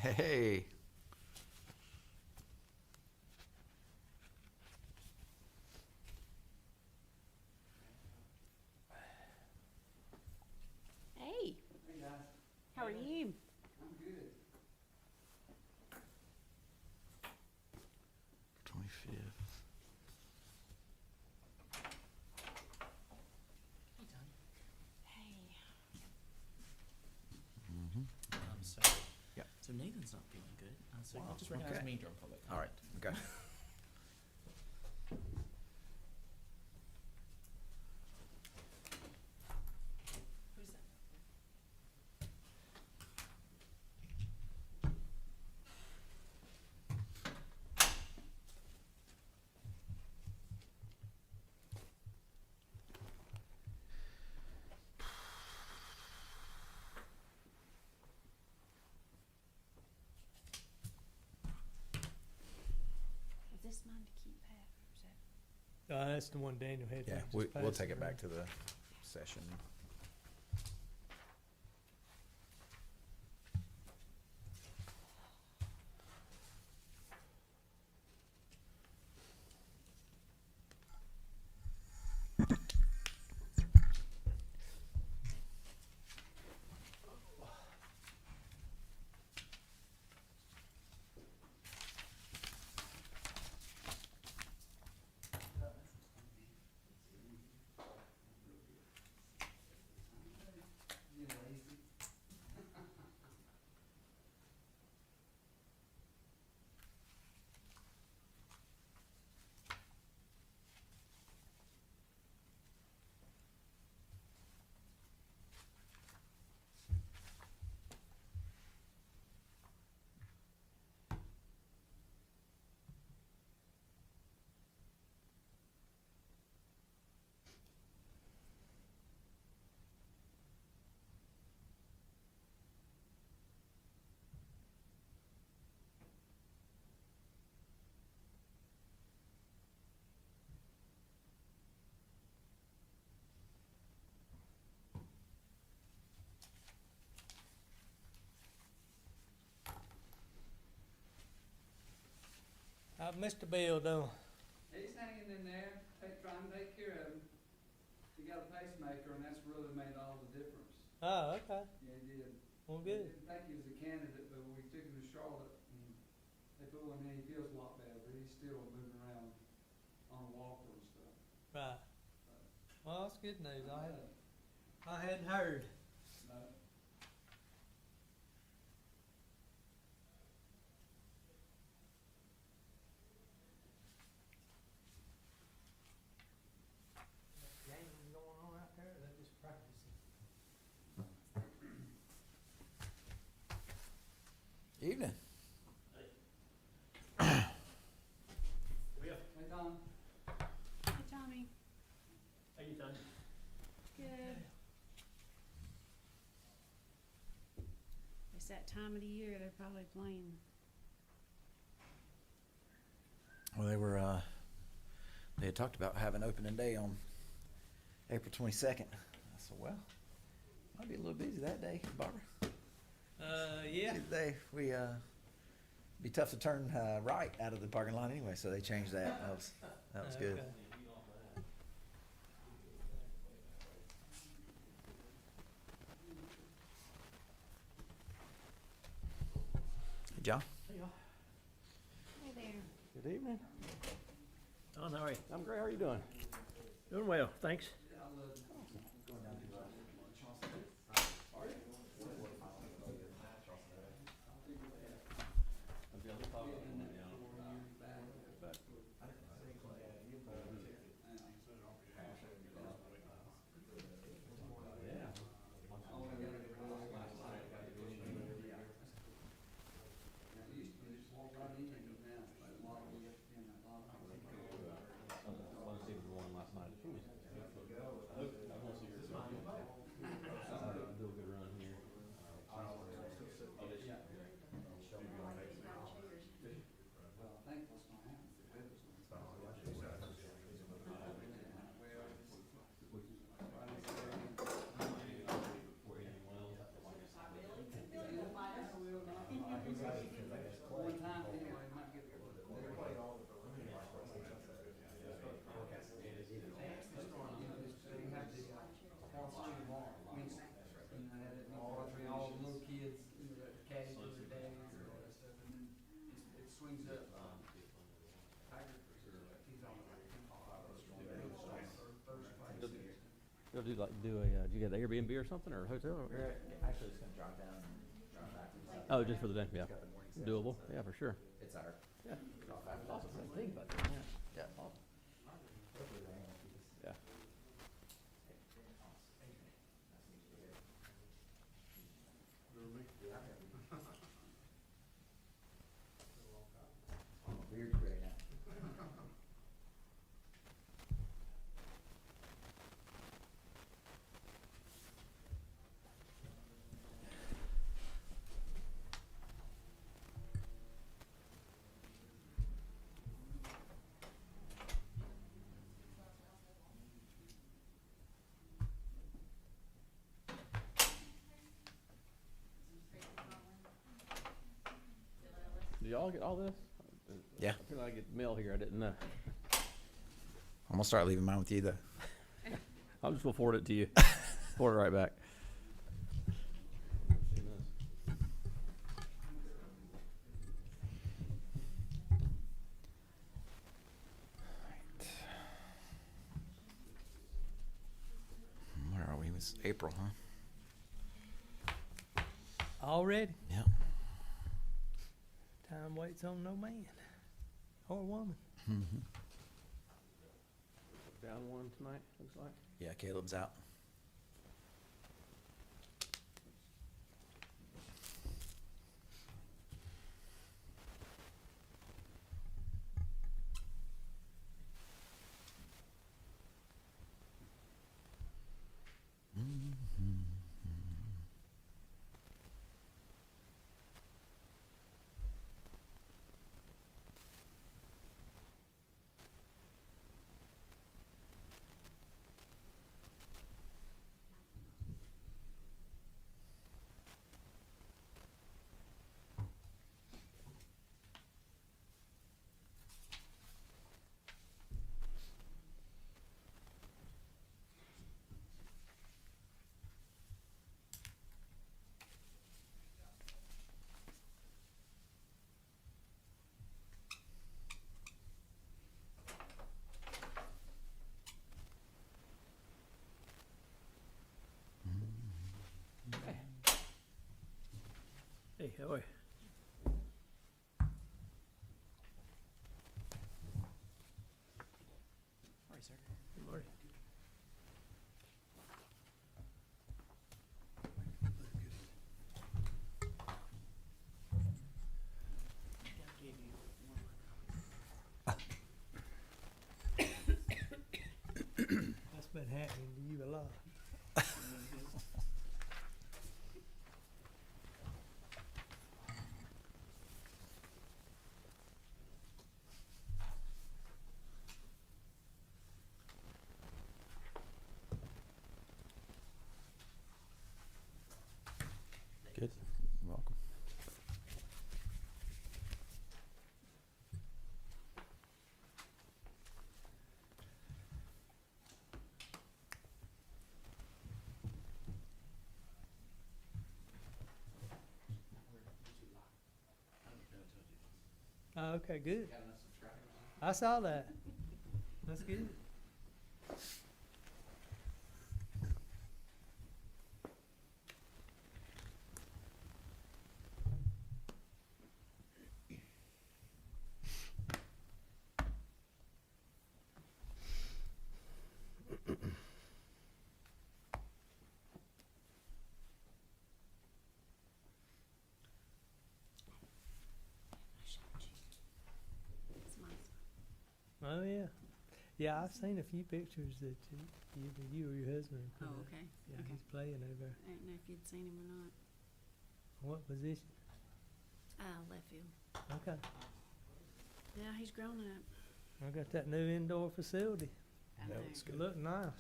Hey. Hey, Hey guys, how are you? I'm good. 25th. Hey, Tony. Hey. So, Yeah. so Nathan's not feeling good. So Wow, you just recognize okay. me during public. All right. Okay. Who's that? Is this mine to keep, Pat, or is that? That's the one Daniel had. Yeah, Just we'll pass take it around. back to the session. You lazy. Mr. Bill, though. He's hanging in there, trying to take care of him. He got a pacemaker, and that's really made all the difference. Oh, okay. Yeah, he did. Well, They good. didn't think he was a candidate, but we took him to Charlotte, and they put him in. He feels a lot better, but he's still moving around on a walker and stuff. Right. Well, that's good news. Uh, I hadn't heard. no. Game going on out there. They're just practicing. Evening. Hey, Tom. Hey, Tommy. How you doing? Good. It's that time of the year they're probably playing. Well, they had talked about having opening day on April 22nd. I said, well, might be a little busy that day, Barbara. Yeah. They, be tough to turn right out of the parking lot anyway, so they changed that. That was good. Okay. Hey, John. Hey, y'all. Hey there. Good evening. Don, how are you? I'm great. How are you doing? Doing well, thanks. It used to be just walk right in, and now it's like lobby, in that lobby. I want to see the one last night. She was do like do a? Did you get an Airbnb or something or a hotel? Or? We're actually just gonna drive down and drive back. Oh, just for the day. Yeah, Got the morning session, doable. so Yeah, for sure. It's our. Yeah. Off after Awesome. this. Think about that. Yeah. Awesome. Hopefully they won't keep us. Yeah. Weird right now. Do y'all get all this? Yeah. I feel like I get mail here. I didn't know. I'm gonna start leaving mine with you though. I'll just will forward it to you. Forward it right back. Where are we? It was April, huh? Already? Yep. Time waits on no man or woman. Mm-hmm. Down one tonight, looks like. Yeah, Caleb's out. Hey, how are you? Sorry, sir. Good morning. I think I gave you one of my copies. That's been happening to you a lot. Good. You're welcome. Oh, okay, good. I saw that. That's good. It's nice. Oh, yeah. Yeah, I've seen a few pictures that either you or your husband put Oh, up. okay. Yeah, Okay. he's playing over there. I didn't know if you'd seen him or not. What position? Left field. Okay. Yeah, he's grown up. I got that new indoor facility. I know. It look nice.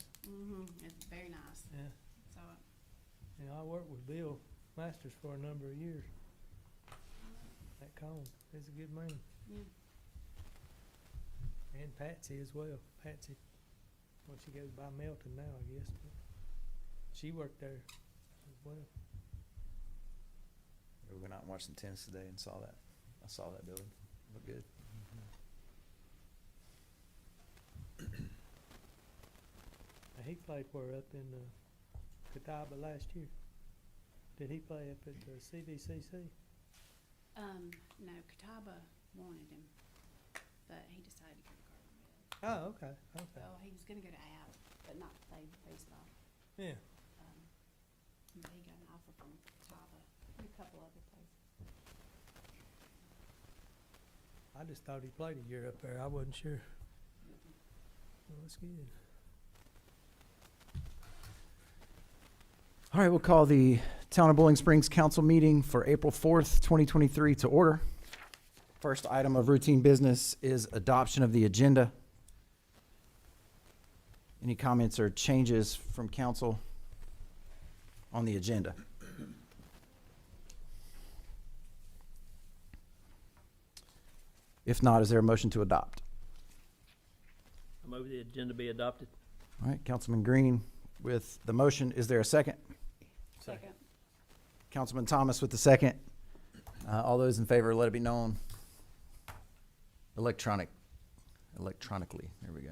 It's very nice. Yeah. So, Yeah, I worked with Bill Masters for a number of years. That Cone, he's a good man. yeah. And Patsy as well. Patsy, well, she goes by Melton now, I guess, but she worked there as well. We went out and watched some tennis today and saw that. I saw that building. Looked good. Hey, he played for her up in Catawba last year. Did he play up at the CVCC? No, Catawba wanted him, but he decided to go to Gardner Webb. Oh, okay, okay. Well, he was gonna go to App, but not play baseball. Yeah. But he got an offer from Catawba and a couple other places. I just thought he played a year up there. I wasn't sure. Well, that's good. All right, we'll call the Town of Bowling Springs Council meeting for April 4th, 2023 to order. First item of routine business is adoption of the agenda. Any comments or changes from council on the agenda? If not, is there a motion to adopt? I move the agenda be adopted. All right, Councilman Green with the motion. Is there a second? Second. Councilman Thomas with the second. All those in favor, let it be known. Electronically. There we go.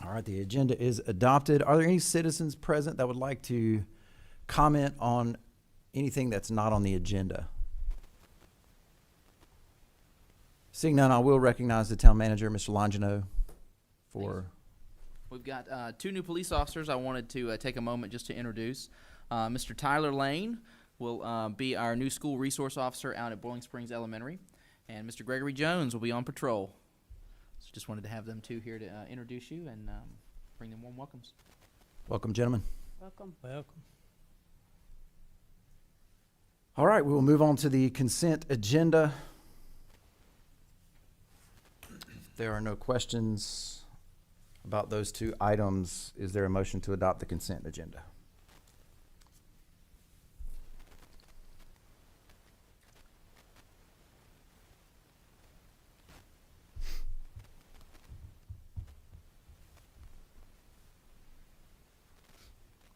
All right, the agenda is adopted. Are there any citizens present that would like to comment on anything that's not on the agenda? Seeing none, I will recognize the town manager, Mr. Longino, for. We've got two new police officers I wanted to take a moment just to introduce. Mr. Tyler Lane will be our new school resource officer out at Bowling Springs Elementary, and Mr. Gregory Jones will be on patrol. So just wanted to have them two here to introduce you and bring them warm welcomes. Welcome, gentlemen. Welcome. Welcome. All right, we will move on to the consent agenda. If there are no questions about those two items, is there a motion to adopt the consent agenda?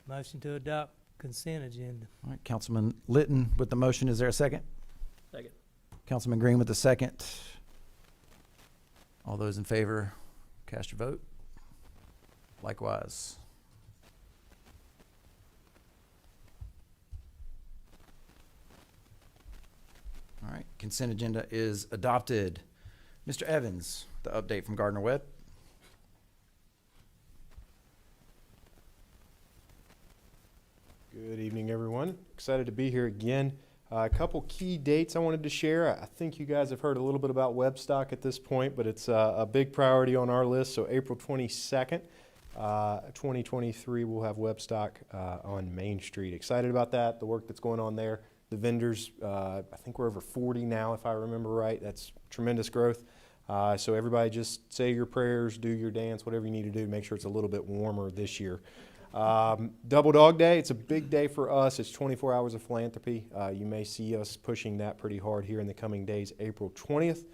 Motion to adopt consent agenda. All right, Councilman Litton with the motion. Is there a second? Second. Councilman Green with the second. All those in favor, cast your vote. Likewise. All right, consent agenda is adopted. Mr. Evans, the update from Gardner Webb. Good evening, everyone. Excited to be here again. A couple key dates I wanted to share. I think you guys have heard a little bit about Webstock at this point, but it's a big priority on our list. So April 22nd, 2023, we'll have Webstock on Main Street. Excited about that, the work that's going on there. The vendors, I think we're over 40 now, if I remember right. That's tremendous growth. So everybody just say your prayers, do your dance, whatever you need to do to make sure it's a little bit warmer this year. Double Dog Day, it's a big day for us. It's 24 hours of philanthropy. You may see us pushing that pretty hard here in the coming days, April 20th.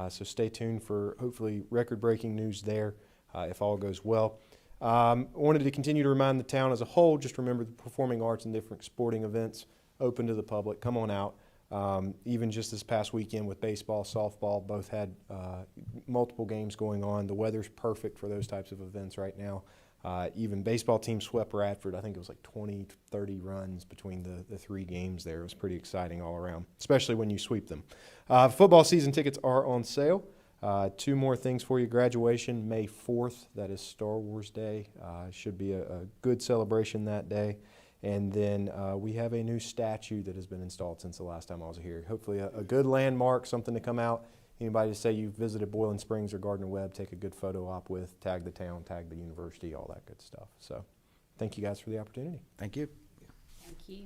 So stay tuned for hopefully record-breaking news there if all goes well. Wanted to continue to remind the town as a whole, just remember the performing arts and different sporting events open to the public. Come on out. Even just this past weekend with baseball, softball, both had multiple games going on. The weather's perfect for those types of events right now. Even baseball team swept Radford. I think it was like 20, 30 runs between the three games there. It was pretty exciting all around, especially when you sweep them. Football season tickets are on sale. Two more things for you. Graduation, May 4th. That is Star Wars Day. Should be a good celebration that day. And then we have a new statue that has been installed since the last time I was here. Hopefully a good landmark, something to come out. Anybody to say you've visited Boiling Springs or Gardner Webb, take a good photo op with, tag the town, tag the university, all that good stuff. So thank you guys for the opportunity. Thank you. Thank you.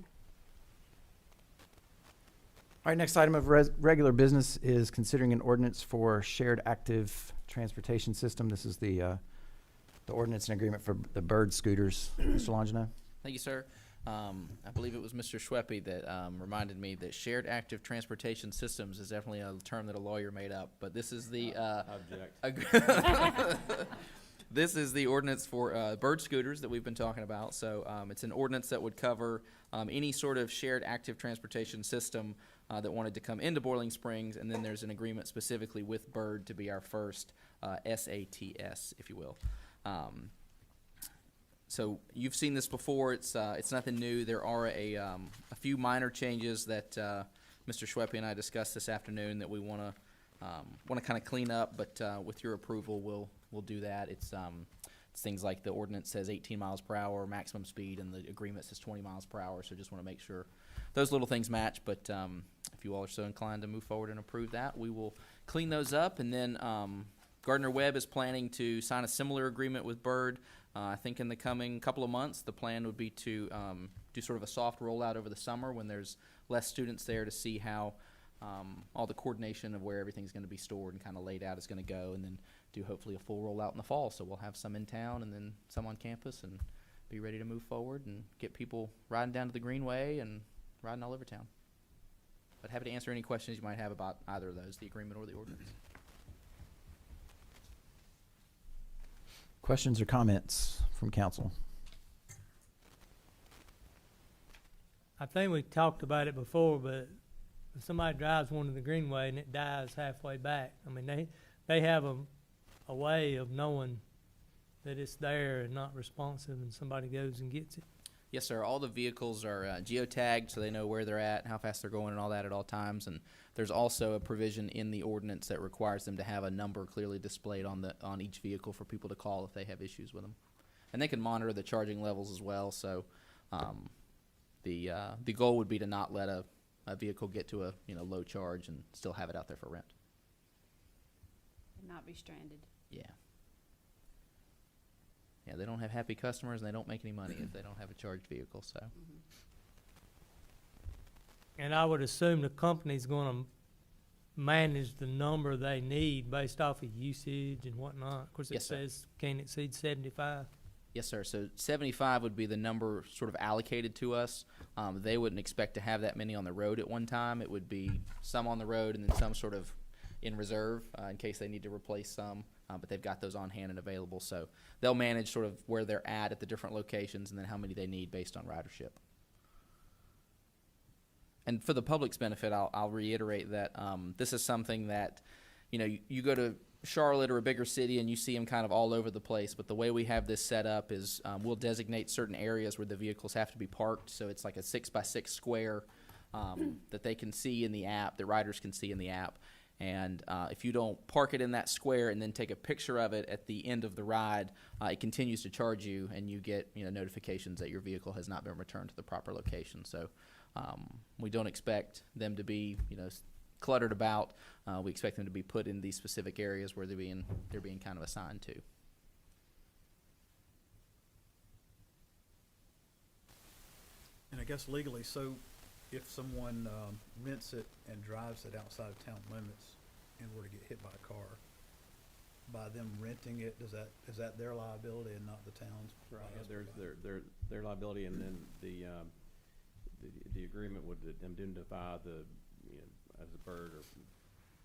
All right, next item of regular business is considering an ordinance for shared active transportation system. This is the ordinance and agreement for the bird scooters. Mr. Longino? Thank you, sir. I believe it was Mr. Schweppe that reminded me that shared active transportation systems is definitely a term that a lawyer made up, but this is the This is the ordinance for bird scooters that we've been talking about. So it's an ordinance that would cover any sort of shared active transportation system that wanted to come into Boiling Springs, and then there's an agreement specifically with Bird to be our first SATS, if you will. So you've seen this before. It's nothing new. There are a few minor changes that Mr. Schweppe and I discussed this afternoon that we want to kind of clean up, but with your approval, we'll do that. It's things like the ordinance says 18 miles per hour maximum speed, and the agreement says 20 miles per hour. So just want to make sure those little things match. But if you all are so inclined to move forward and approve that, we will clean those up. And then Gardner Webb is planning to sign a similar agreement with Bird. I think in the coming couple of months, the plan would be to do sort of a soft rollout over the summer when there's less students there, to see how all the coordination of where everything's going to be stored and kind of laid out is going to go, and then do hopefully a full rollout in the fall. So we'll have some in town and then some on campus, and be ready to move forward and get people riding down to the Greenway and riding all over town. But happy to answer any questions you might have about either of those, the agreement or the ordinance. Questions or comments from council? I think we talked about it before, but if somebody drives one to the Greenway and it dies halfway back, I mean, they have a way of knowing that it's there and not responsive, and somebody goes and gets it. Yes, sir. All the vehicles are geotagged, so they know where they're at, how fast they're going, and all that at all times. And there's also a provision in the ordinance that requires them to have a number clearly displayed on each vehicle for people to call if they have issues with them. And they can monitor the charging levels as well. So the goal would be to not let a vehicle get to a low charge and still have it out there for rent. And not be stranded. Yeah. Yeah, they don't have happy customers, and they don't make any money if they don't have a charged vehicle. So. And I would assume the company's gonna manage the number they need based off of usage and whatnot. Of course, it Yes, sir. says can't exceed 75. Yes, sir. So 75 would be the number sort of allocated to us. They wouldn't expect to have that many on the road at one time. It would be some on the road and then some sort of in reserve in case they need to replace some. But they've got those on hand and available. So they'll manage sort of where they're at the different locations and then how many they need based on ridership. And for the public's benefit, I'll reiterate that this is something that, you go to Charlotte or a bigger city and you see them kind of all over the place. But the way we have this set up is we'll designate certain areas where the vehicles have to be parked. So it's like a 6x6 square that they can see in the app, that riders can see in the app. And if you don't park it in that square and then take a picture of it at the end of the ride, it continues to charge you, and you get notifications that your vehicle has not been returned to the proper location. So we don't expect them to be cluttered about. We expect them to be put in these specific areas where they're being kind of assigned to. And I guess legally, so if someone rents it and drives it outside of town limits and were to get hit by a car, by them renting it, is that their liability and not the town's? Right, there's their liability, and then the agreement would indemnify as a Bird, or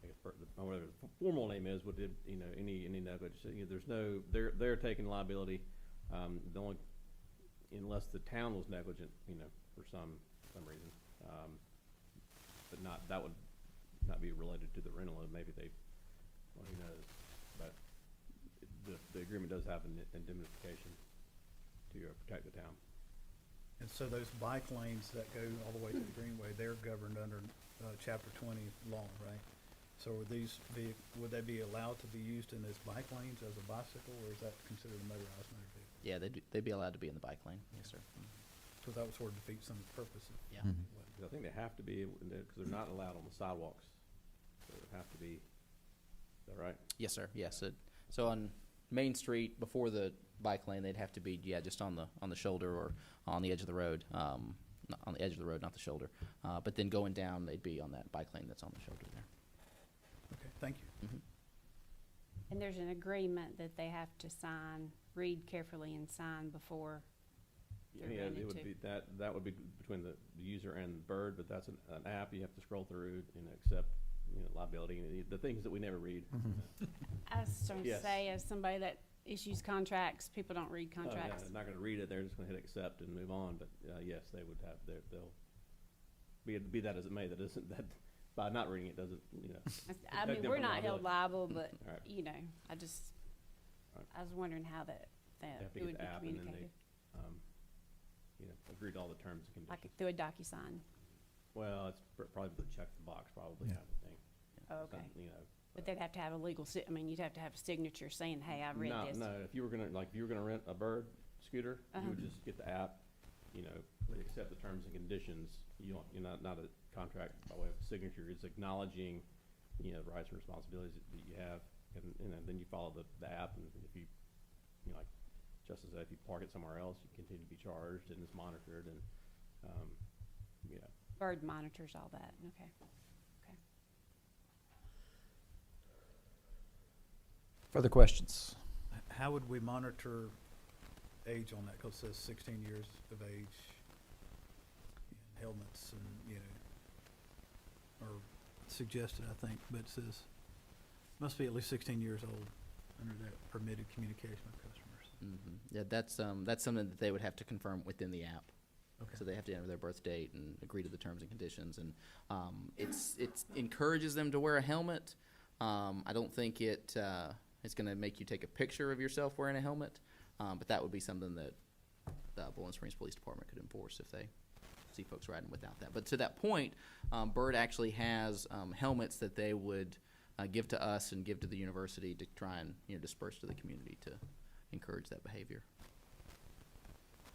I guess whatever the formal name is, would any negligence. There's no, they're taking liability, the only, unless the town was negligent, for some reason. But that would not be related to the rental. Maybe well, who knows? But the agreement does have an indemnification to protect the town. And so those bike lanes that go all the way to the Greenway, they're governed under Chapter 20 law, right? So would they be allowed to be used in those bike lanes as a bicycle, or is that considered a motorized motor vehicle? Yeah, they'd be allowed to be in the bike lane. Yes, sir. So that would sort of defeat some of the purpose of Yeah. Mhm. I think they have to be, because they're not allowed on the sidewalks. So it would have to be, is that right? Yes, sir. Yes. So on Main Street before the bike lane, they'd have to be just on the shoulder or on the edge of the road. Not on the edge of the road, not the shoulder. But then going down, they'd be on that bike lane that's on the shoulder there. Okay, thank you. Mm-hmm. And there's an agreement that they have to sign, read carefully and sign before they're Yeah, rented it would to. be that would be between the user and Bird, but that's an app you have to scroll through and accept liability, the things that we never read. I was trying to Yes. say, as somebody that issues contracts, people don't read Oh, yeah, contracts. they're not gonna read it, they're just gonna hit accept and move on, but, yes, they would have, they'll, be that as it may, that isn't, that, by not reading it doesn't, I protect mean, them we're from not held liability. liable, but, All right. you know, I just, Right. I was wondering how that They have to it would get be the app and then communicated, they, agree to all the terms and like conditions. through a DocuSign. Well, it's probably the check the box, probably, Yeah. kind of thing. Oh, It's not, okay. But they'd have to have a legal, I mean, you'd have to have a signature saying, hey, I read no, this. No, if you were gonna rent a Bird scooter, you would Uh-huh. just get the app, they accept the terms and conditions. You're not a contract by way of signature, it's acknowledging, the rights and responsibilities that you have. And then you follow the app, and if you, like Justice said, if you park it somewhere else, you continue to be charged, and it's monitored, and, Bird monitors all that, okay. Further questions? How would we monitor age on that? Because it says 16 years of age, helmets and, or suggested, I think, but it says, must be at least 16 years old under that permitted communication with customers. Yeah, that's something that they would have to confirm within the app. Okay. So they have to enter their birth date and agree to the terms and conditions, and it encourages them to wear a helmet. I don't think it's going to make you take a picture of yourself wearing a helmet, but that would be something that the Bowling Springs Police Department could enforce if they see folks riding without that. But to that point, Bird actually has helmets that they would give to us and give to the university to try and disperse to the community to encourage that behavior.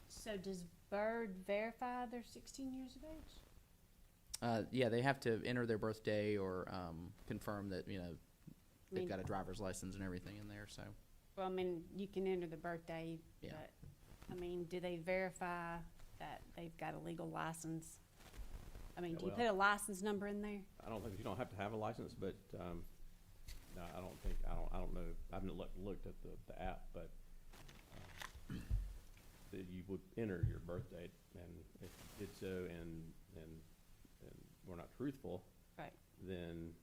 So does Bird verify they're 16 years of age? Yeah, they have to enter their birthday or confirm that they've mean- got a driver's license and everything in there. So Well, I mean, you can enter the birthday, Yeah. but, I mean, do they verify that they've got a legal license? I mean, Yeah, do you well- put a license number in there? I don't think, you don't have to have a license, but, no, I don't know, I haven't looked at the app, but, that you would enter your birth date, and if you did so and we're not truthful, Right. then,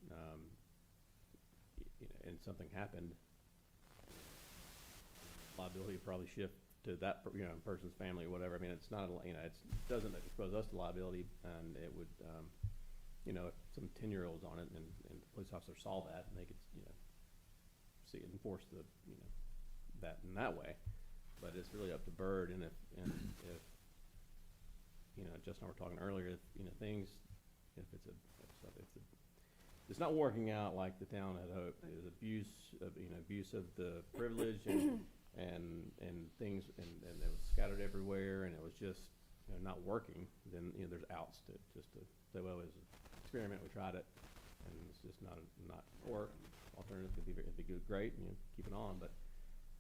and something happened, liability would probably shift to that, person's family or whatever. I mean, it's not, it doesn't expose us to liability, and it would, if some 10-year-olds on it and the police officer saw that, and they could, see it, enforce that in that way. But it's really up to Bird, and if Justin and I were talking earlier, if it's not working out like the town had hoped, there's abuse of the privilege and things, and it was scattered everywhere, and it was just, not working, then, there's outs to say, well, it was an experiment, we tried it, and it's just not work. Alternative could be, it'd be good, great, and keep it on, but,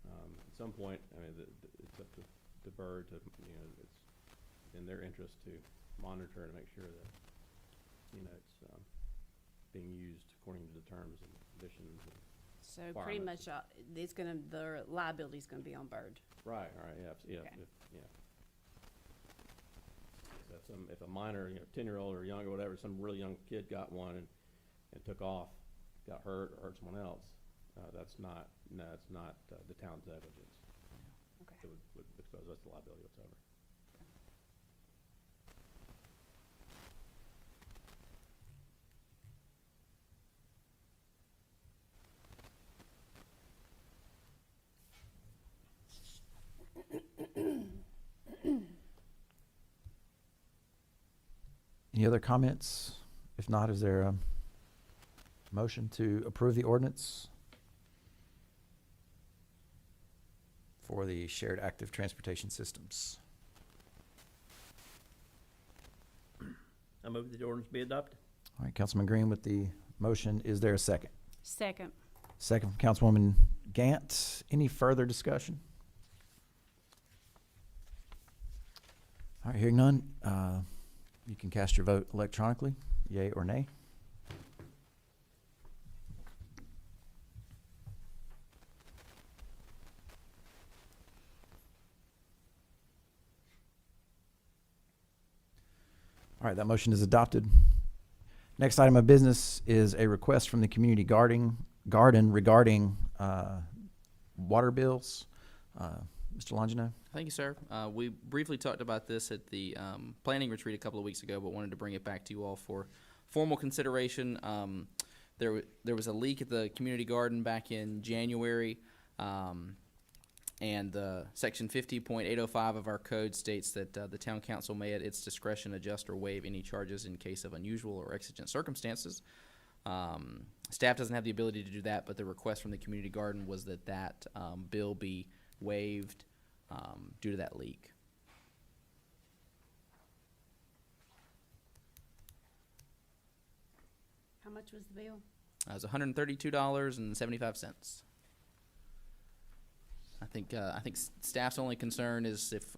at some point, I mean, it's up to Bird to, it's in their interest to monitor and make sure that, it's, being used according to the terms and conditions. So pretty Requirements. much, the liability's gonna be on Bird. Right, yeah, Okay. So if a minor, 10-year-old or young or whatever, some really young kid got one and took off, got hurt or hurt someone else, it's not the town's negligence. Okay. It would expose us to liability whatsoever. Any other comments? If not, is there a motion to approve the ordinance for the shared active transportation systems? I move that the ordinance be adopted. All right, Councilman Green with the motion. Is there a second? Second. Second from Councilwoman Gant. Any further discussion? All right, hearing none, you can cast your vote electronically, yea or nay. All right, that motion is adopted. Next item of business is a request from the community garden regarding water bills. Mr. Longino? Thank you, sir. We briefly talked about this at the planning retreat a couple of weeks ago, but wanted to bring it back to you all for formal consideration. There was a leak at the community garden back in January, and Section 50.805 of our code states that the town council may at its discretion adjust or waive any charges in case of unusual or exigent circumstances. Staff doesn't have the ability to do that, but the request from the community garden was that bill be waived due to that leak. How much was the bill? It was $132.75. I think staff's only concern is if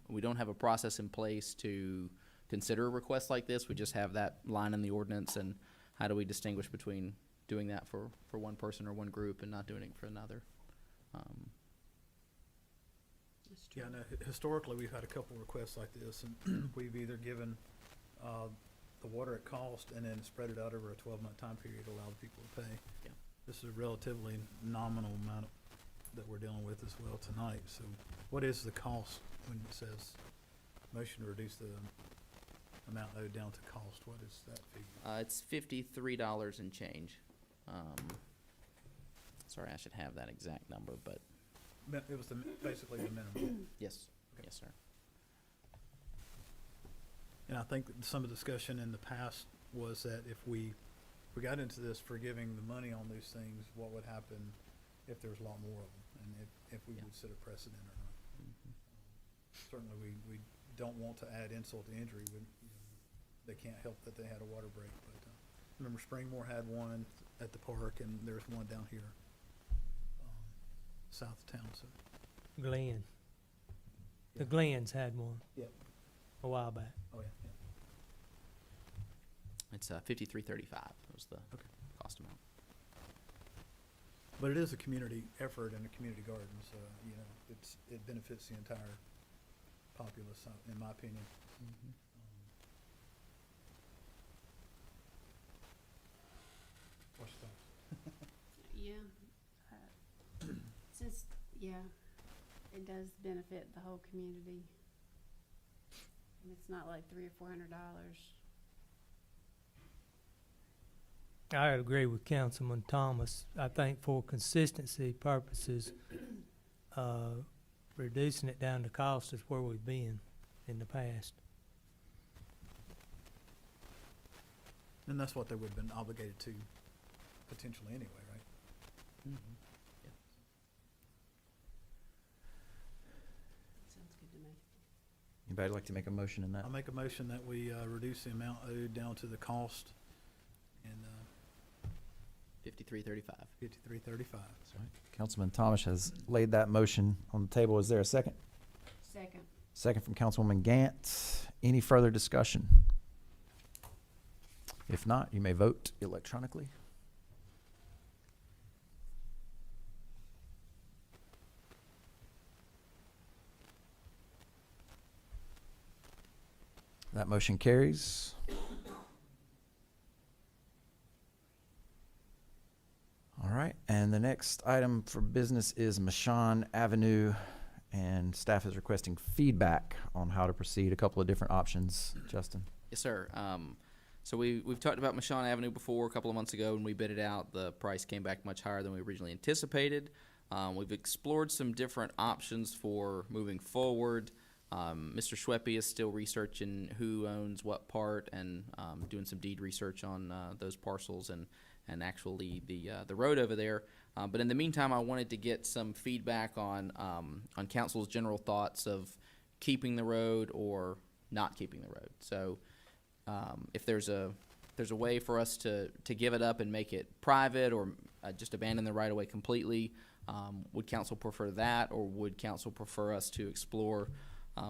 we don't have a process in place to consider a request like this. We just have that line in the ordinance, and how do we distinguish between doing that for one person or one group and not doing it for another? That's true. Yeah, no, historically, we've had a couple requests like this, and we've either given the water at cost and then spread it out over a 12-month time period to allow the people to pay. Yeah. This is a relatively nominal amount that we're dealing with as well tonight. So what is the cost when it says motion to reduce the amount owed down to cost? What is that figure? It's $53 and change. Sorry, I should have that exact number, but It was basically the minimum. yes, yes, sir. And I think that some of the discussion in the past was that if we got into this forgiving the money on these things, what would happen if there's a lot more of them, and if we Yeah. would set a precedent or not. Mhm. Certainly, we don't want to add insult to injury when they can't help that they had a water break. But remember, Springmore had one at the park, and there's one down here south of town. So Glenn. The Yeah. Glens had one Yep. a while back. Oh yeah. It's $53.35 was the Okay. cost amount. But it is a community effort and a community garden, so it benefits the entire populace, in my opinion. What's that? Yeah. Since, yeah, it does benefit the whole community. And it's not like $300 or $400. I agree with Councilman Thomas. I think for consistency purposes, reducing it down to cost is where we've been in the past. And that's what they would have been obligated to potentially anyway, right? Sounds good to me. Anybody like to make a motion in that? I'll make a motion that we reduce the amount owed down to the cost and $53.35. $53.35. Councilman Thomas has laid that motion on the table. Is there a second? Second. Second from Councilwoman Gant. Any further discussion? If not, you may vote electronically. That motion carries. All right, and the next item for business is Michon Avenue, and staff is requesting feedback on how to proceed. A couple of different options. Justin? Yes, sir. So we've talked about Michon Avenue before a couple of months ago when we bid it out. The price came back much higher than we originally anticipated. We've explored some different options for moving forward. Mr. Schweppe is still researching who owns what part and doing some deed research on those parcels and actually the road over there. But in the meantime, I wanted to get some feedback on council's general thoughts of keeping the road or not keeping the road. So if there's a way for us to give it up and make it private or just abandon the right of way completely, would council prefer that, or would council prefer us to explore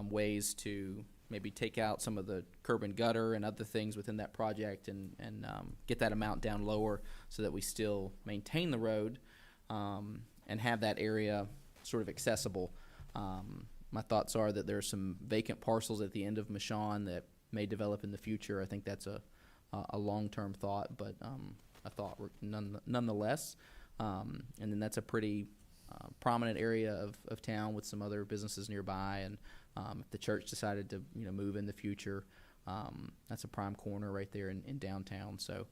ways to maybe take out some of the curb and gutter and other things within that project and get that amount down lower so that we still maintain the road and have that area sort of accessible. My thoughts are that there are some vacant parcels at the end of Michon that may develop in the future. I think that's a a long-term thought, but a thought nonetheless. And then that's a pretty prominent area of town with some other businesses nearby. And if the church decided to move in the future, that's a prime corner right there in downtown. So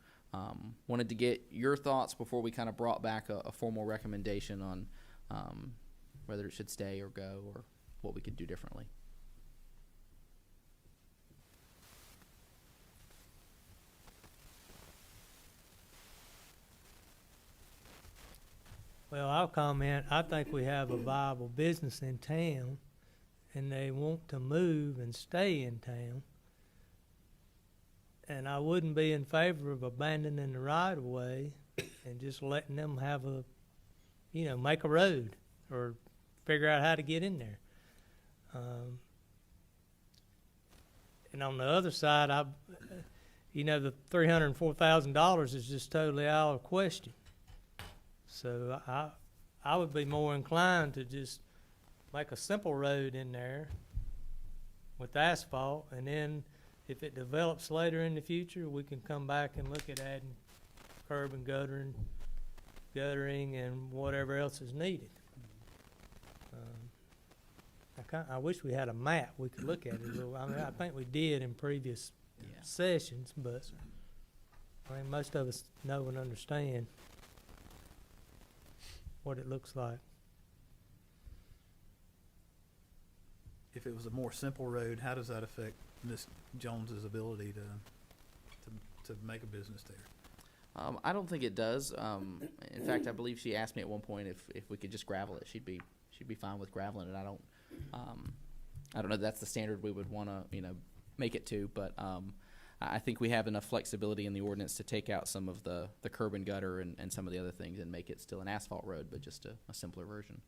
wanted to get your thoughts before we kind of brought back a formal recommendation on whether it should stay or go or what we could do differently. Well, I'll comment, I think we have a viable business in town, and they want to move and stay in town. And I wouldn't be in favor of abandoning the right of way and just letting them have make a road or figure out how to get in there. And on the other side, the $304,000 is just totally out of question. So I would be more inclined to just make a simple road in there with asphalt, and then if it develops later in the future, we can come back and look at adding curb and guttering and whatever else is needed. I wish we had a map we could look at it. I think we did in previous sessions, but most of us know and understand what it looks like. If it was a more simple road, how does that affect Ms. Jones's ability to make a business there? I don't think it does. In fact, I believe she asked me at one point if we could just gravel it. She'd be fine with graveling it. I don't know if that's the standard we would want to make it to, but I think we have enough flexibility in the ordinance to take out some of the curb and gutter and some of the other things and make it still an asphalt road, but just a simpler version.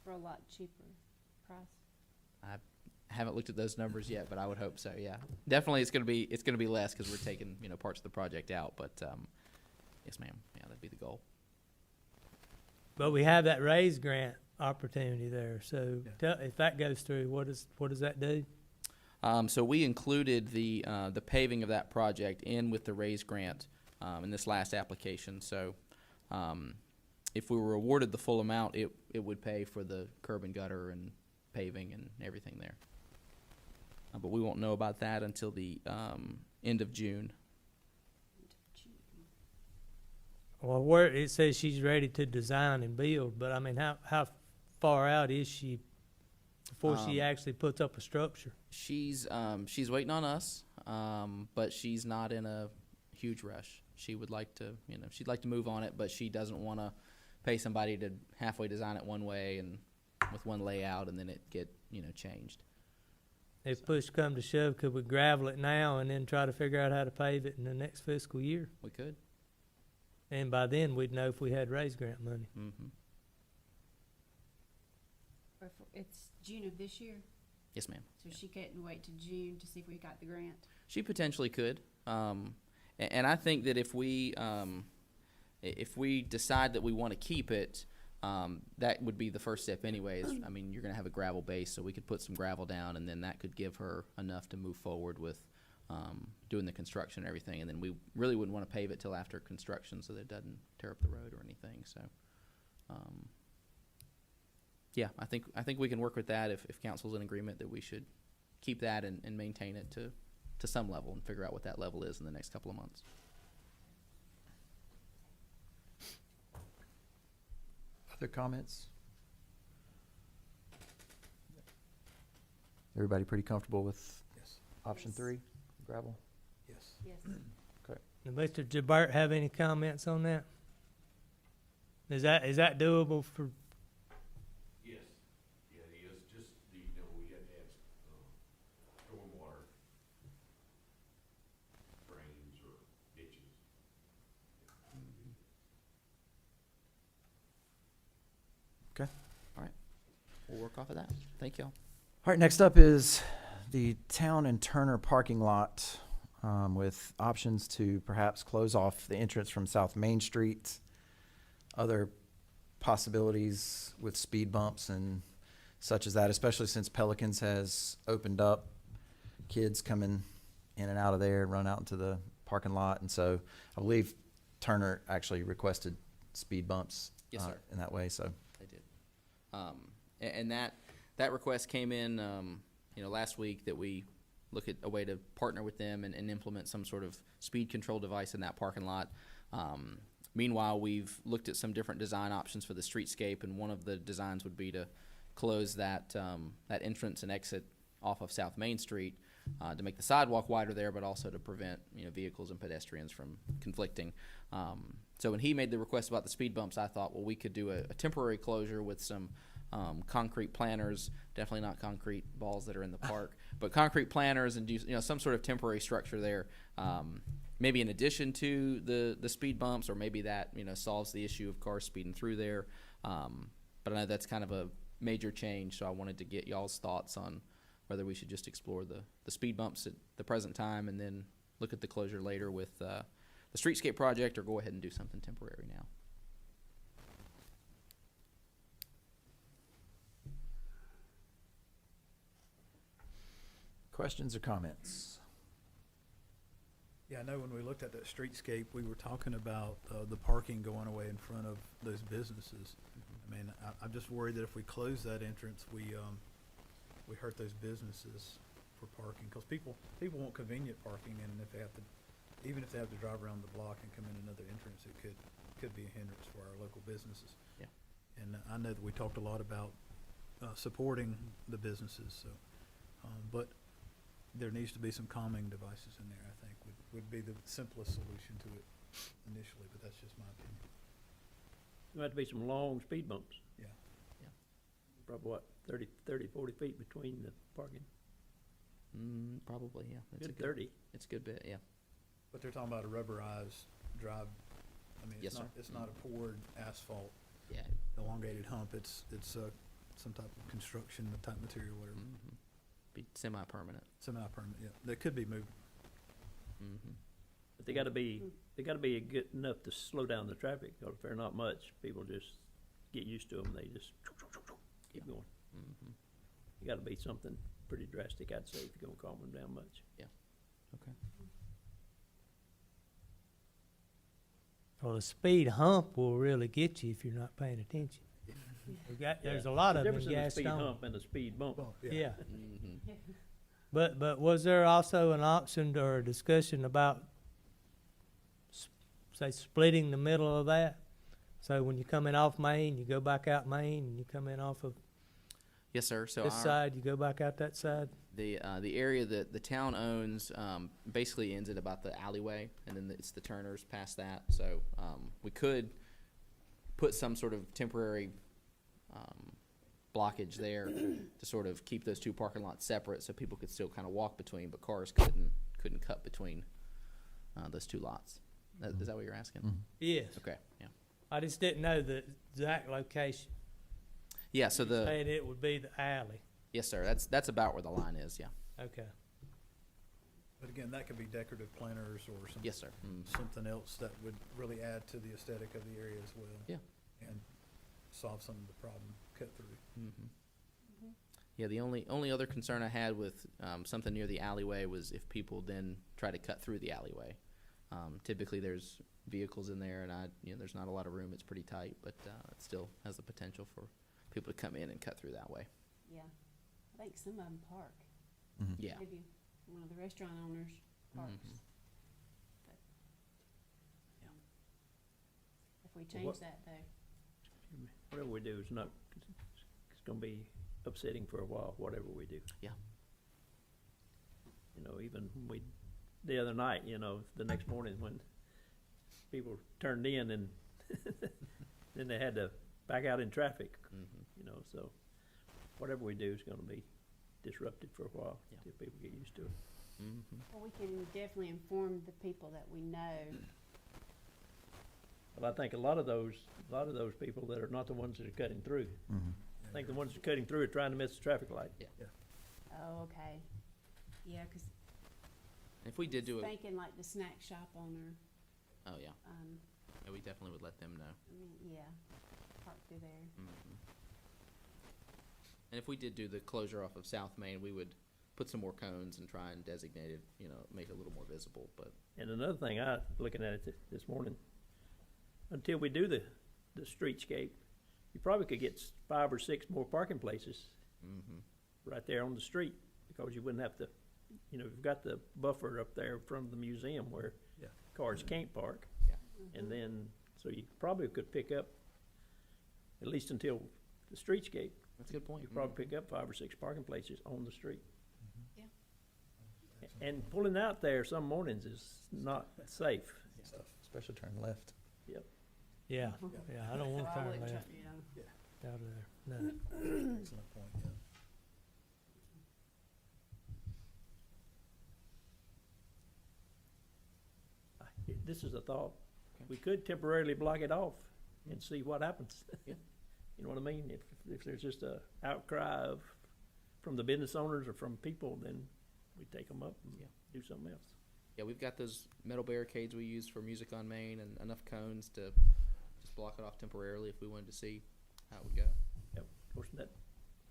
For a lot cheaper price. I haven't looked at those numbers yet, but I would hope so. Yeah, definitely it's gonna be less because we're taking parts of the project out. But yes, ma'am. Yeah, that'd be the goal. But we have that raise grant opportunity there. So if that goes through, what does that do? So we included the paving of that project in with the raise grant in this last application. So if we were awarded the full amount, it would pay for the curb and gutter and paving and everything there. But we won't know about that until the end of June. Well, where it says she's ready to design and build, but how far out is she before she actually puts up a structure? She's waiting on us, but she's not in a huge rush. She would like to, she'd like to move on it, but she doesn't want to pay somebody to halfway design it one way and with one layout and then it get, changed. If push come to shove, could we gravel it now and then try to figure out how to pave it in the next fiscal year? We could. And by then, we'd know if we had raise grant money. Mm-hmm. It's June of this year, Yes, ma'am. so she couldn't wait to June to see if we got the grant. She potentially could. And I think that if we decide that we want to keep it, that would be the first step anyways. I mean, you're going to have a gravel base, so we could put some gravel down, and then that could give her enough to move forward with doing the construction and everything. And then we really wouldn't want to pave it till after construction so that it doesn't tear up the road or anything. So, yeah, I think we can work with that if council's in agreement that we should keep that and maintain it to some level and figure out what that level is in the next couple of months. Other comments? Everybody pretty comfortable with Yes. option Yes. 3, gravel? Yes. Yes. Does Mr. Jabert have any comments on that? Is that doable for? Yes, yeah, it is, just we have to add, stormwater drains or ditches. We'll work off of that. Thank y'all. All right, next up is the Town and Turner parking lot with options to perhaps close off the entrance from South Main Street. Other possibilities with speed bumps and such as that, especially since Pelicans has opened up. Kids coming in and out of there and run out into the parking lot. And so I believe Turner actually requested speed bumps. Yes, sir. In that way, so. They did. And that request came in, last week, that we look at a way to partner with them and implement some sort of speed control device in that parking lot. Meanwhile, we've looked at some different design options for the streetscape, and one of the designs would be to close that entrance and exit off of South Main Street to make the sidewalk wider there, but also to prevent vehicles and pedestrians from conflicting. So when he made the request about the speed bumps, I thought, well, we could do a temporary closure with some concrete planters, definitely not concrete balls that are in the park, but concrete planters, and do some sort of temporary structure there. Maybe in addition to the speed bumps, or maybe that solves the issue of cars speeding through there. But I know that's kind of a major change, so I wanted to get y'all's thoughts on whether we should just explore the speed bumps at the present time and then look at the closure later with the streetscape project, or go ahead and do something temporary now. Questions or comments? Yeah, I know when we looked at that streetscape, we were talking about the parking going away in front of those businesses. I mean, I'm just worried that if we close that entrance, we hurt those businesses for parking, because people want convenient parking, and if they have to, even if they have to drive around the block and come in another entrance, it could be a hindrance for our local businesses. Yeah. And I know that we talked a lot about supporting the businesses, so, but there needs to be some calming devices in there, I think, would be the simplest solution to it initially, but that's just my opinion. There have to be some long speed bumps, Yeah. probably what, 30, 40 feet between the parking? Probably, yeah. Good 30. It's a good bit, yeah. But they're talking about a rubberized drive. I mean, Yes, sir. it's not a poured asphalt, Yeah. elongated hump. It's some type of construction type material, whatever. Be semi-permanent. Semi-permanent, yeah. That could be moved. But they gotta be good enough to slow down the traffic, because if they're not much, people just get used to them, they just keep going. It gotta be something pretty drastic, I'd say, if you're gonna calm them down much. Okay. Well, the speed hump will really get you if you're not paying attention. There's a lot of them in Difference in the speed Gaston. hump and the speed bump. Yeah. But was there also an option or a discussion about, say, splitting the middle of that? So when you're coming off Main, you go back out Main, and you come in off of Yes, sir. So this side, you go back out that side? the area that the town owns basically ends at about the alleyway, and then it's the Turners past that. So we could put some sort of temporary blockage there to sort of keep those two parking lots separate, so people could still kind of walk between, but cars couldn't cut between those two lots. Is that what you're asking? Yes. Okay. Yeah. I just didn't know the exact location. Yeah. So Saying it would be the alley. yes, sir. That's about where the line is. Yeah. Okay. But again, that could be decorative planters or something. Yes, sir. Something else that would really add to the aesthetic of the area as well. Yeah. And solve some of the problem cut through. Yeah, the only other concern I had with something near the alleyway was if people then try to cut through the alleyway. Typically, there's vehicles in there, and there's not a lot of room. It's pretty tight, but it still has the potential for people to come in and cut through that way. Yeah, I think some of them park. Yeah. Maybe one of the restaurant owners parks. But, Yeah. if we change that though, Whatever we do is not, it's gonna be upsetting for a while, whatever we do. Yeah. Even the other night, the next morning when people turned in and then they had to back out in traffic, so whatever we do is gonna be disrupted for a while, Yeah. till people get used to it. well, we can definitely inform the people that we know. Well, I think a lot of those people that are not the ones that are cutting through, I think the ones that are cutting through are trying to miss the traffic light. Oh, okay. Yeah, 'cause If we did do it, thinking like the snack shop owner, oh yeah, we definitely would let them know. I mean, yeah, park through there. And if we did do the closure off of South Main, we would put some more cones and try and designate it, make it a little more visible, but. And another thing, looking at it this morning, until we do the streetscape, you probably could get 5 or 6 more parking places right there on the street, because you wouldn't have to, you've got the buffer up there from the museum where Yeah. cars can't park. Yeah. And then, so you probably could pick up, at least until the streetscape, That's a good point. you could probably pick up 5 or 6 parking places on the street. Yeah. And pulling out there some mornings is not safe. Especially turn left. Yeah, yeah, I don't want to I turn wouldn't left try- yeah. out of there, no. Excellent point, yeah. This is a thought. Okay. We could temporarily block it off and see what happens. Yeah. You know what I mean? If there's just a outcry from the business owners or from people, then we take them up and Yeah. do something else. Yeah, we've got those metal barricades we use for Music on Main and enough cones to just block it off temporarily if we wanted to see how it would go. Of course, that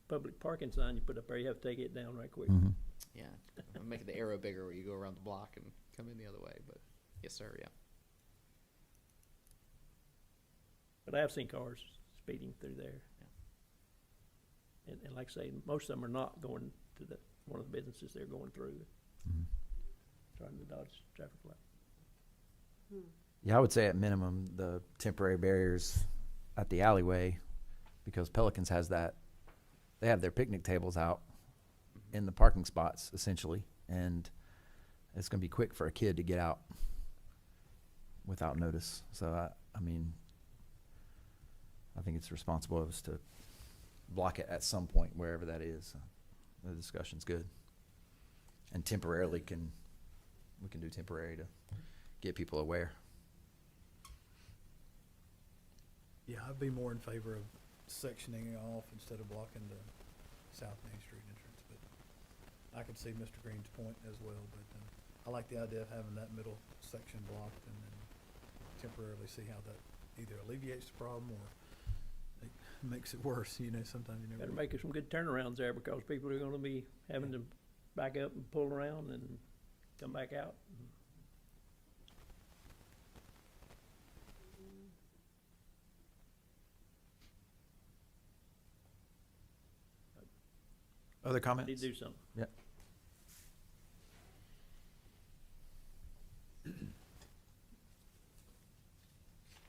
public parking sign you put up there, you have to take it down right quick. Mm-hmm. Yeah, I'm making the arrow bigger where you go around the block and come in the other way, but yes, sir, yeah. But I have seen cars speeding through there. And like I say, most of them are not going to one of the businesses they're going through, trying to dodge traffic light. Yeah, I would say at minimum, the temporary barriers at the alleyway, because Pelicans has that, they have their picnic tables out in the parking spots essentially, and it's gonna be quick for a kid to get out without notice. So I mean, I think it's responsible of us to block it at some point, wherever that is. The discussion's good. And temporarily we can do temporary to get people aware. Yeah, I'd be more in favor of sectioning it off instead of blocking the South Main Street entrance, but I could see Mr. Green's point as well, but I like the idea of having that middle section blocked and then temporarily see how that either alleviates the problem or it makes it worse, sometimes you never. Better make some good turnarounds there, because people are gonna be having to back up and pull around and come back out. Other Need comments? to do something. Yeah.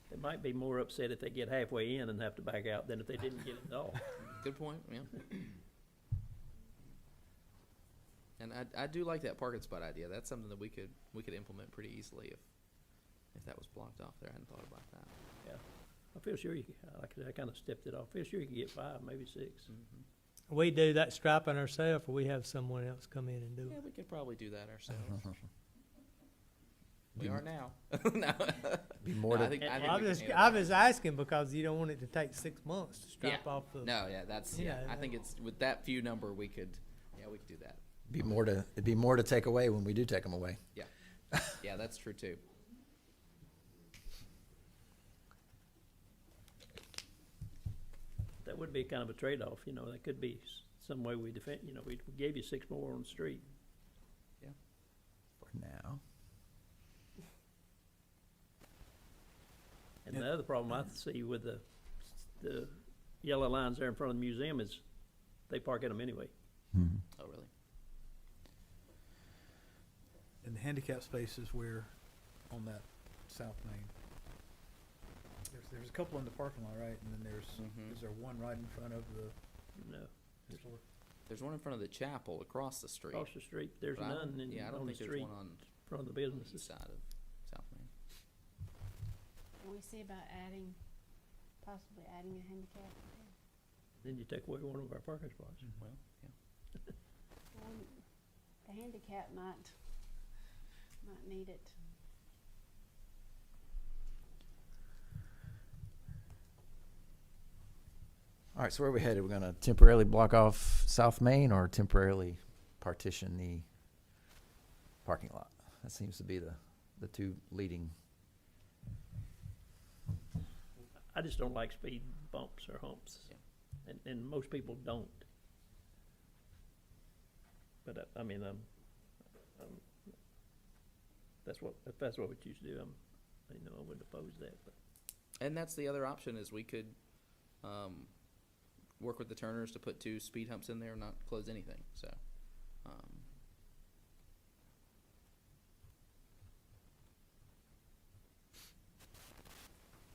They might be more upset if they get halfway in and have to back out than if they didn't get it at all. Good point, yeah. And I do like that parking spot idea. That's something that we could implement pretty easily if that was blocked off there. I hadn't thought about that. Yeah. I feel sure you, like I kind of stepped it off. I feel sure you can get 5, maybe 6. We do that striping ourselves, or we have someone else come in and do Yeah, it? we could probably do that ourselves. Be We are now. No. Be more No, to, I think we I can was, handle I that. was asking because you don't want it to take 6 months to strip off the. No, yeah, that's, You yeah, know, I think it's, with that few number, we could do that. it'd be more to take away when we do take them away. Yeah, that's true too. That would be kind of a trade-off, that could be some way we defend, we gave you 6 more on the street. For now. And the other problem I see with the yellow lines there in front of the museum is they park in them anyway. Oh, really? And the handicap spaces where, on that South Main, there's a couple in the parking lot, right? And then Mhm. is there one right in front of the No, store? There's one in front of the chapel across the street. across the street, there's but I don't- none Yeah, I don't on the think there's street one on in front of the the east businesses. side of South Main. Can we see about possibly adding a handicap? Then you take away one of our parking spots. Well, yeah. The handicap might need it. All right, so where are we headed? We're gonna temporarily block off South Main or temporarily partition the parking lot? That seems to be the two leading. I just don't like speed bumps or humps. Yeah. And most people don't. But I mean, if that's what we choose to do, I wouldn't oppose that, but. And that's the other option is we could, work with the Turners to put 2 speed humps in there and not close anything, so.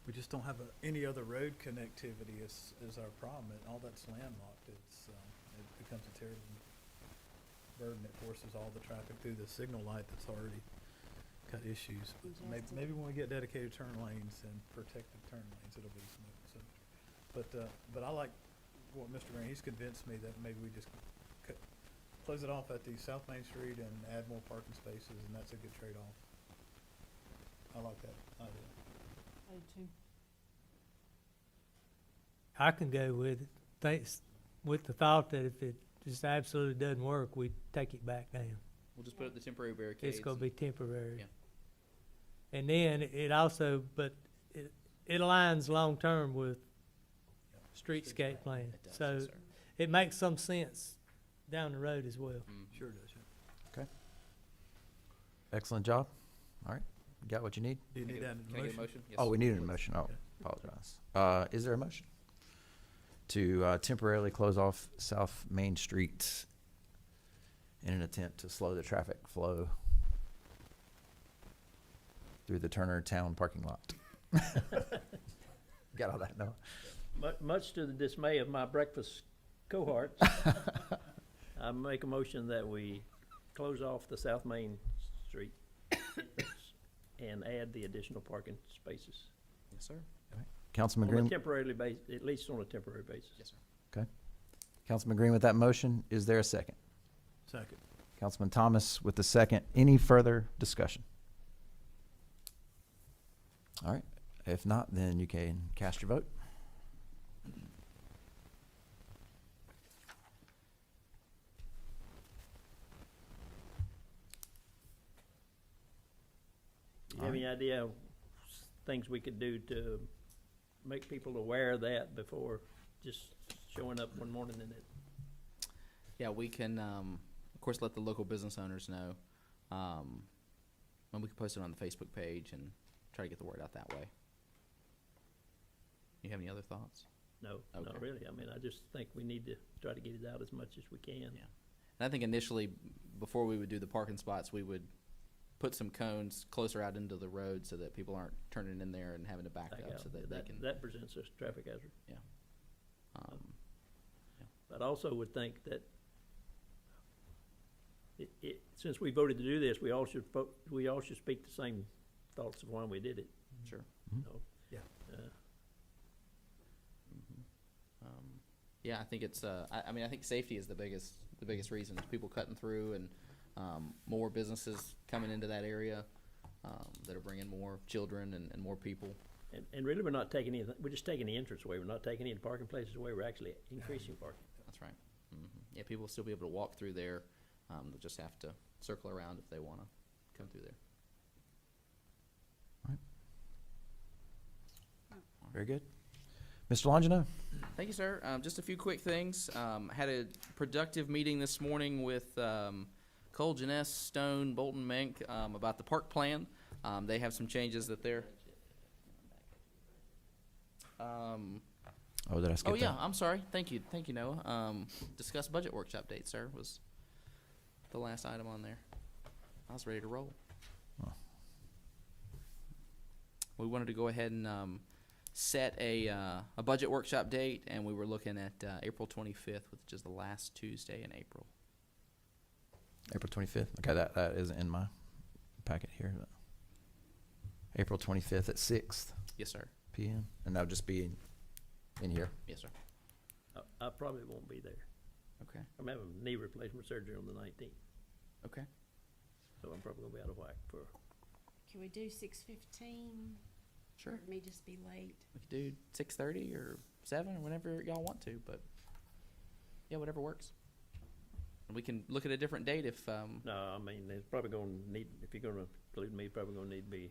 We just don't have any other road connectivity is our problem, and all that's landlocked. It becomes a terrible burden. It forces all the traffic through the signal light that's already got issues. But Congested. maybe when we get dedicated turn lanes and protected turn lanes, it'll be smooth. So, but I like what Mr. Green, he's convinced me that maybe we just close it off at the South Main Street and add more parking spaces, and that's a good trade-off. I like that idea. I do too. I can go with it, thanks, with the thought that if it just absolutely doesn't work, we take it back down. We'll just put up the temporary barricades. It's gonna be temporary. Yeah. And then it also, but it aligns long-term with streetscape plan. It does, So yes, sir. it makes some sense down the road as well. Mhm. Sure does, yeah. Excellent job. All right, got what you need? Do you Can I need get- that in Can I get a motion? motion? Yes. Oh, we needed a motion. Oh, Okay. apologize. Is there a motion to temporarily close off South Main Street in an attempt to slow the traffic flow through the Turner Town parking lot? Got all that, no? Much to the dismay of my breakfast cohorts, I make a motion that we close off the South Main Street and add the additional parking spaces. Yes, sir. Councilman On a Green, temporary basis, at least on a temporary basis. Yes, sir. Councilman Green with that motion. Is there a second? Second. Councilman Thomas with the second. Any further discussion? All right. If not, then you can cast your vote. Do you have any idea of things we could do to make people aware of that before just showing up one morning and it? Yeah, we can, of course, let the local business owners know. And we can post it on the Facebook page and try to get the word out that way. You have any other thoughts? No, not Okay. really. I mean, I just think we need to try to get it out as much as we can. Yeah. And I think initially, before we would do the parking spots, we would put some cones closer out into the road so that people aren't turning in there and having to back Back up out. so that they can. That presents a traffic hazard. um, But I also would think that since we voted to do this, we all should speak the same thoughts of why we did it. Sure. You know? Yeah. Yeah, I think it's, I mean, I think safety is the biggest reason, is people cutting through and, more businesses coming into that area, that are bringing more children and more people. And really, we're not taking anything, we're just taking the entrance away. We're not taking any parking places away. We're actually increasing parking. That's right. Yeah, people will still be able to walk through there. They'll just have to circle around if they wanna come through there. Very good. Mr. Longino? Thank you, sir. Just a few quick things. Had a productive meeting this morning with Cole, Janess, Stone, Bolton, Menk about the park plan. They have some changes that they're. Oh, did I skip Oh, that? yeah, I'm sorry. Thank you, Noah. Discuss budget workshop date, sir, was the last item on there. I was ready to roll. Oh. We wanted to go ahead and set a budget workshop date, and we were looking at April 25th, which is the last Tuesday in April. April 25th. Okay, that is in my packet here. April 25th at 6 Yes, sir. p.m. And that'll just be in here. Yes, sir. I probably won't be there. Okay. I'm having knee replacement surgery on the 19th, Okay. so I'm probably gonna be out of whack for. Can we do 6:15? Sure. Or may just be late? We could do 6:30 or 7 or whenever y'all want to, but yeah, whatever works. And we can look at a different date if No, I mean, it's probably gonna need, if you're gonna include me, probably gonna need to be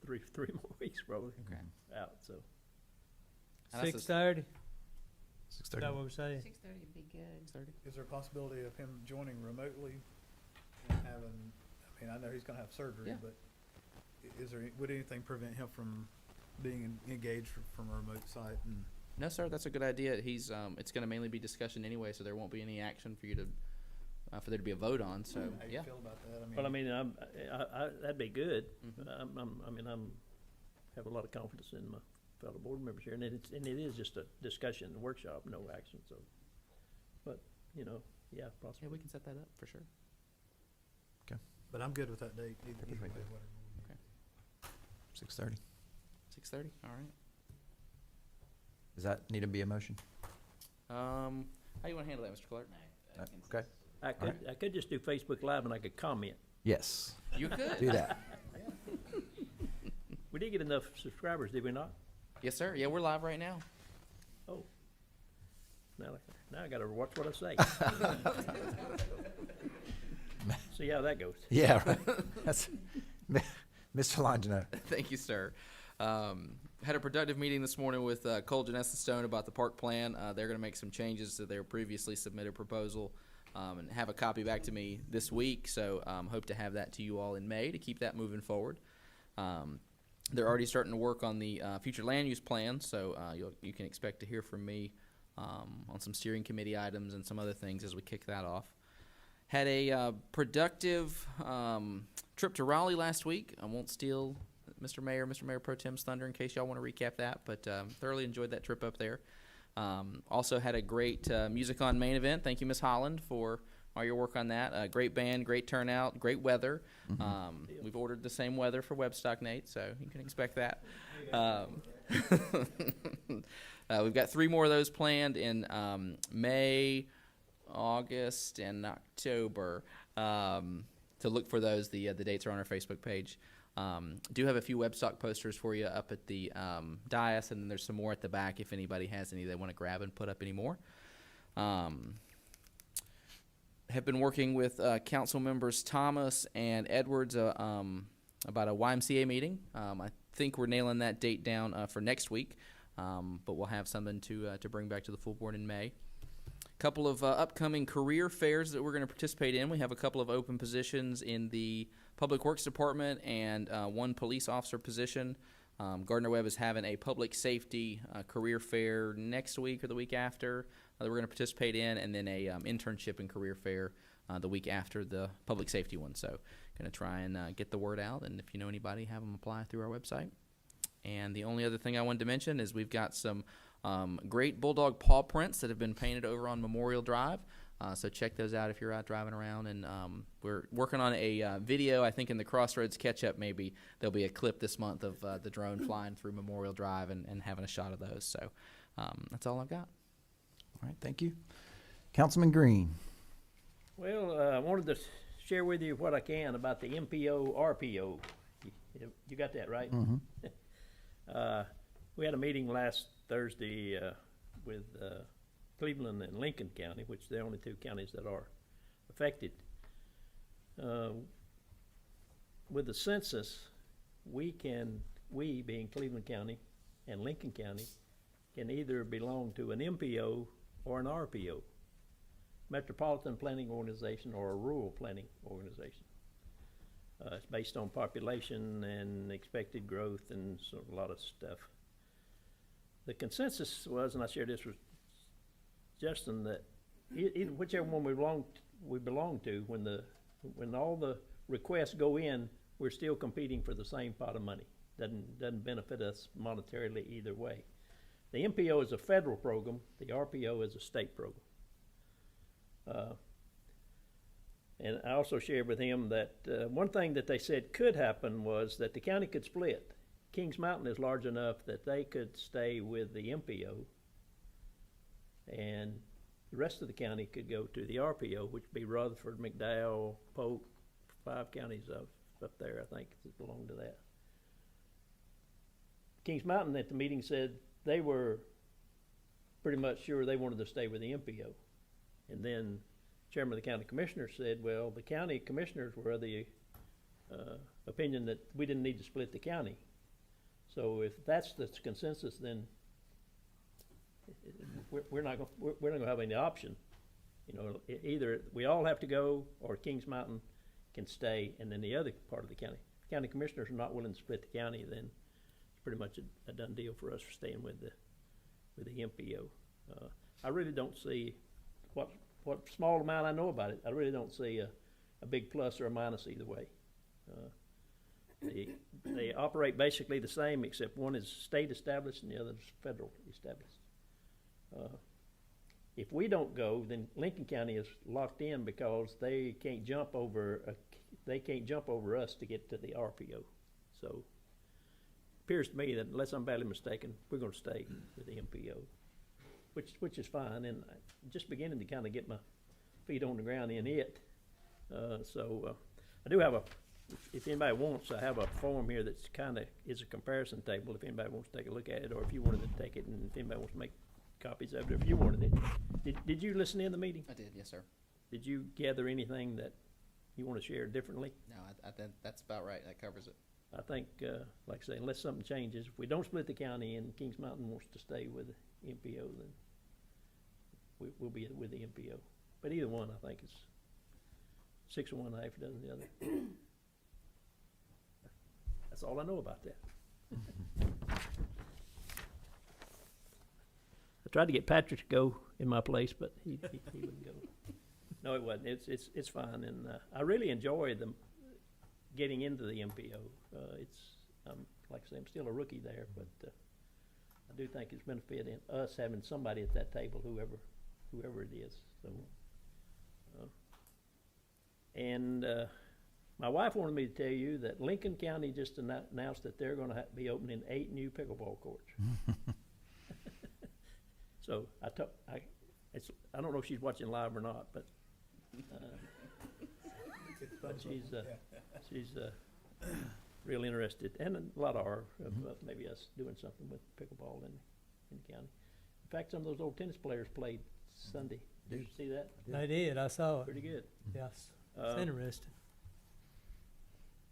three more weeks probably okay. out, so. And that's a- 6:30? 6:30. Is that what we're saying? 6:30 would be good. Is there a possibility of him joining remotely and having, I mean, I know he's gonna have surgery, Yeah. but is there, would anything prevent him from being engaged from a remote site? And No, sir, that's a good idea. He's, it's gonna mainly be discussion anyway, so there won't be any action for you to, for there to be a vote on, so, how do yeah. you feel about that? Well, I mean, that'd be good. Mhm. Have a lot of confidence in my fellow board members here, and it is just a discussion, a workshop, no action, so. But, yeah, Yeah, possibly. we can set that up, for sure. But I'm good with that date, either way, Perfect. whatever. 6:30. 6:30, all right. Does that need to be a motion? How you wanna handle that, Mr. Clark? Okay. I could just do Facebook Live and I could comment. Yes. You could. Do that. We did get enough subscribers, did we not? Yes, sir. Yeah, we're live right now. Oh. Now I gotta watch what I say. See how that goes. Yeah. Right. That's Mr. Longino. Thank you, sir. Had a productive meeting this morning with Cole Janessa Stone about the park plan. They're going to make some changes to their previously submitted proposal and have a copy back to me this week. So hope to have that to you all in May to keep that moving forward. They're already starting to work on the future land use plan, so you can expect to hear from me on some steering committee items and some other things as we kick that off. Had a productive trip to Raleigh last week. I won't steal Mr. Mayor Pro Tem's thunder in case y'all want to recap that, but thoroughly enjoyed that trip up there. Also had a great Music on Main event. Thank you, Ms. Holland, for all your work on that. Great band, great turnout, great weather. We've ordered the same weather for Webstock, Nate, so you can expect that. We've got 3 more of those planned in May, August, and October. To look for those, the dates are on our Facebook page. Do have a few Webstock posters for you up at the dais, and then there's some more at the back if anybody has any they want to grab and put up any more. Have been working with council members Thomas and Edwards about a YMCA meeting. I think we're nailing that date down for next week, but we'll have something to bring back to the full board in May. Couple of upcoming career fairs that we're going to participate in. We have a couple of open positions in the Public Works Department and 1 police officer position. Gardner Webb is having a public safety career fair next week or the week after that we're going to participate in, and then a internship and career fair the week after the public safety one. So going to try and get the word out, and if you know anybody, have them apply through our website. And the only other thing I wanted to mention is we've got some great bulldog paw prints that have been painted over on Memorial Drive. So check those out if you're out driving around. And we're working on a video. I think in the Crossroads catch-up maybe there'll be a clip this month of the drone flying through Memorial Drive and having a shot of those. So that's all I've got. All right. Thank you. Councilman Green. Well, I wanted to share with you what I can about the MPO, RPO. You got that right? Mm-hmm. We had a meeting last Thursday with Cleveland and Lincoln County, which are the only 2 counties that are affected. With the census, we being Cleveland County and Lincoln County, can either belong to an MPO or an RPO, Metropolitan Planning Organization or a Rural Planning Organization. It's based on population and expected growth and a lot of stuff. The consensus was, and I shared this with Justin, that either whichever one we belong to, when all the requests go in, we're still competing for the same pot of money. Doesn't benefit us monetarily either way. The MPO is a federal program. The RPO is a state program. And I also shared with him that one thing that they said could happen was that the county could split. Kings Mountain is large enough that they could stay with the MPO, and the rest of the county could go to the RPO, which would be Rutherford, McDowell, Polk, 5 counties up there, I think, that belong to that. Kings Mountain at the meeting said they were pretty much sure they wanted to stay with the MPO. And then Chairman of the County Commissioners said, well, the county commissioners were of the opinion that we didn't need to split the county. So if that's the consensus, then we're not gonna have any option. You know, either we all have to go, or Kings Mountain can stay, and then the other part of the county. County commissioners are not willing to split the county, then it's pretty much a done deal for us for staying with the MPO. I really don't see what small amount I know about it. I really don't see a big plus or a minus either way. They operate basically the same, except one is state established and the other is federal established. If we don't go, then Lincoln County is locked in because they can't jump over us to get to the RPO. So it appears to me that unless I'm badly mistaken, we're going to stay with the MPO, which is fine. And I'm just beginning to kind of get my feet on the ground in it. I do have if anybody wants, I have a form here that's kind of is a comparison table. If anybody wants to take a look at it, or if you wanted to take it, and if anybody wants to make copies of it, if you wanted it. Did you listen in the meeting? I did, yes, sir. Did you gather anything that you want to share differently? No, I that's about right. That covers it. I think, like I say, unless something changes, if we don't split the county and Kings Mountain wants to stay with the MPO, then we'll be with the MPO. But either one, I think, is 6 of one, half a dozen of the other. That's all I know about that. I tried to get Patrick to go in my place, but he wouldn't go. No, it wasn't. It's fine, and I really enjoy getting into the MPO. Like I say, I'm still a rookie there, but I do think it's benefiting us having somebody at that table, whoever it is. So, my wife wanted me to tell you that Lincoln County just announced that they're going to be opening 8 new pickleball courts. So I don't know if she's watching live or not, but she's real interested, and a lot are of maybe us doing something with pickleball in the county. In fact, some of those old tennis players played Sunday. Did you see that? They did, I saw it. Pretty good. Yes, it's interesting.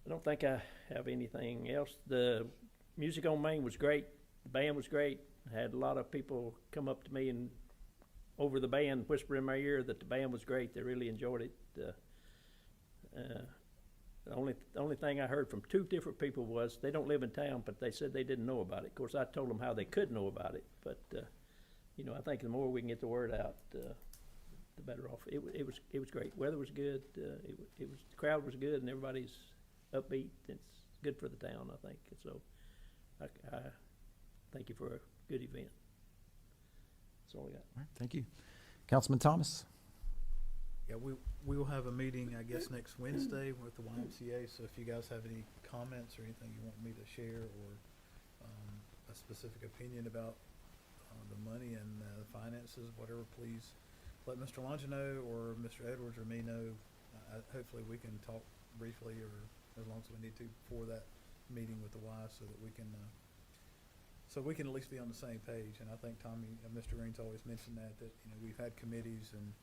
I don't think I have anything else. The music on Main was great. The band was great. I had a lot of people come up to me and over the band whisper in my ear that the band was great. They really enjoyed it. The only thing I heard from 2 different people was they don't live in town, but they said they didn't know about it. Of course, I told them how they could know about it, but I think the more we can get the word out, the better off. It was great. Weather was good. The crowd was good, and everybody's upbeat. It's good for the town, I think. So I thank you for a good event. That's all I got. All right, thank you. Councilman Thomas? Yeah, we will have a meeting, I guess, next Wednesday with the YMCA, so if you guys have any comments or anything you want me to share, or a specific opinion about the money and the finances, whatever, please let Mr. Longe know, or Mr. Edwards or me know. Hopefully we can talk briefly, or as long as we need to, before that meeting with the Y, so that we can at least be on the same page. And I think Tommy, Mr. Green's always mentioned that we've had committees and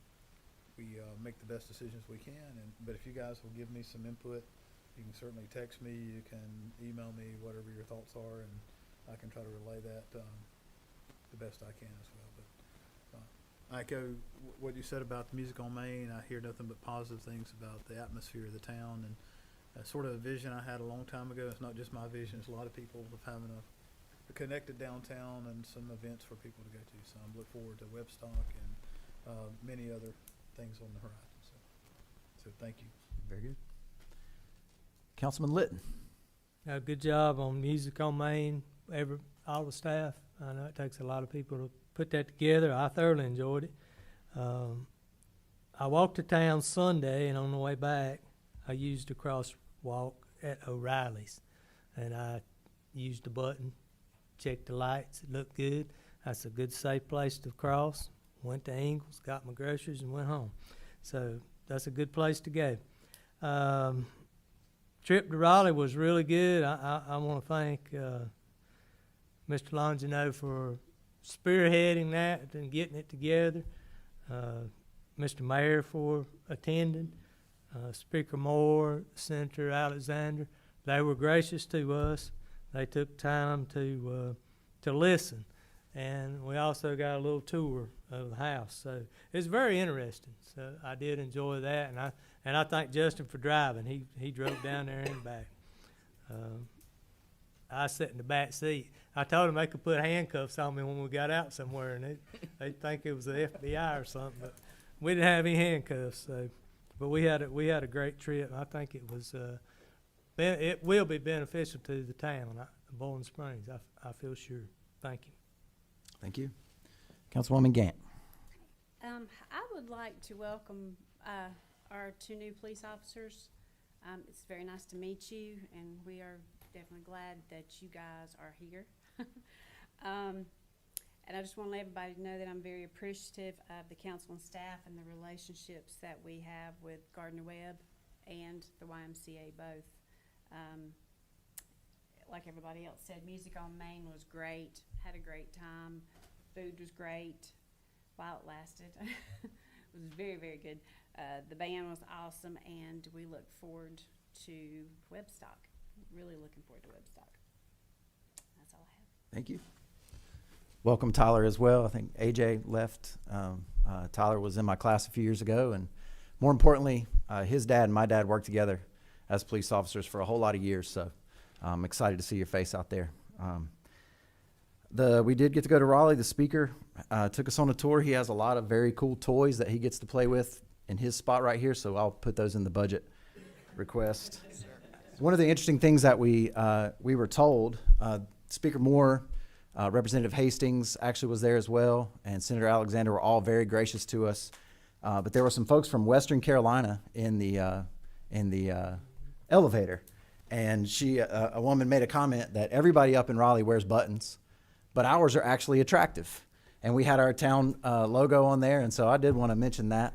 we make the best decisions we can. But if you guys will give me some input, you can certainly text me, you can email me, whatever your thoughts are, and I can try to relay that the best I can as well. But I echo what you said about the music on Main. I hear nothing but positive things about the atmosphere of the town, and sort of a vision I had a long time ago. It's not just my vision, it's a lot of people of having a connected downtown and some events for people to go to. So I'm looking forward to Webstock and many other things on the horizon. So thank you. Very good. Councilman Litton? Good job on Music on Main, all the staff. I know it takes a lot of people to put that together. I thoroughly enjoyed it. I walked to town Sunday, and on the way back, I used a crosswalk at O'Reilly's, and I used the button, checked the lights, it looked good. That's a good, safe place to cross. Went to Ingles, got my groceries, and went home. So that's a good place to go. Trip to Raleigh was really good. I want to thank Mr. Longino for spearheading that and getting it together. Mr. Mayor for attending. Speaker Moore, Senator Alexander. They were gracious to us. They took time to listen. And we also got a little tour of the house. So it's very interesting. So I did enjoy that, and I thank Justin for driving. He drove down there and back. I sat in the back seat. I told him they could put handcuffs on me when we got out somewhere, and they'd think it was the FBI or something. But we didn't have any handcuffs. So, but we had a great trip. I think it was it will be beneficial to the town, Bowling Springs. I feel sure. Thank you. Thank you. Councilwoman Gant. I would like to welcome our 2 new police officers. It's very nice to meet you, and we are definitely glad that you guys are here. And I just want to let everybody know that I'm very appreciative of the council and staff and the relationships that we have with Gardner Webb and the YMCA both. Like everybody else said, Music on Main was great, had a great time. Food was great while it lasted. It was very, very good. The band was awesome, and we look forward to Webstock. Really looking forward to Webstock. That's all I have. Thank you. Welcome Tyler as well. I think AJ left. Tyler was in my class a few years ago, and more importantly, his dad and my dad worked together as police officers for a whole lot of years, so I'm excited to see your face out there. We did get to go to Raleigh. The speaker took us on a tour. He has a lot of very cool toys that he gets to play with in his spot right here, so I'll put those in the budget request. One of the interesting things that we were told, Speaker Moore, Representative Hastings actually was there as well, and Senator Alexander were all very gracious to us. But there were some folks from Western Carolina in the elevator, and a woman made a comment that everybody up in Raleigh wears buttons, but ours are actually attractive. And we had our town logo on there, and so I did want to mention that.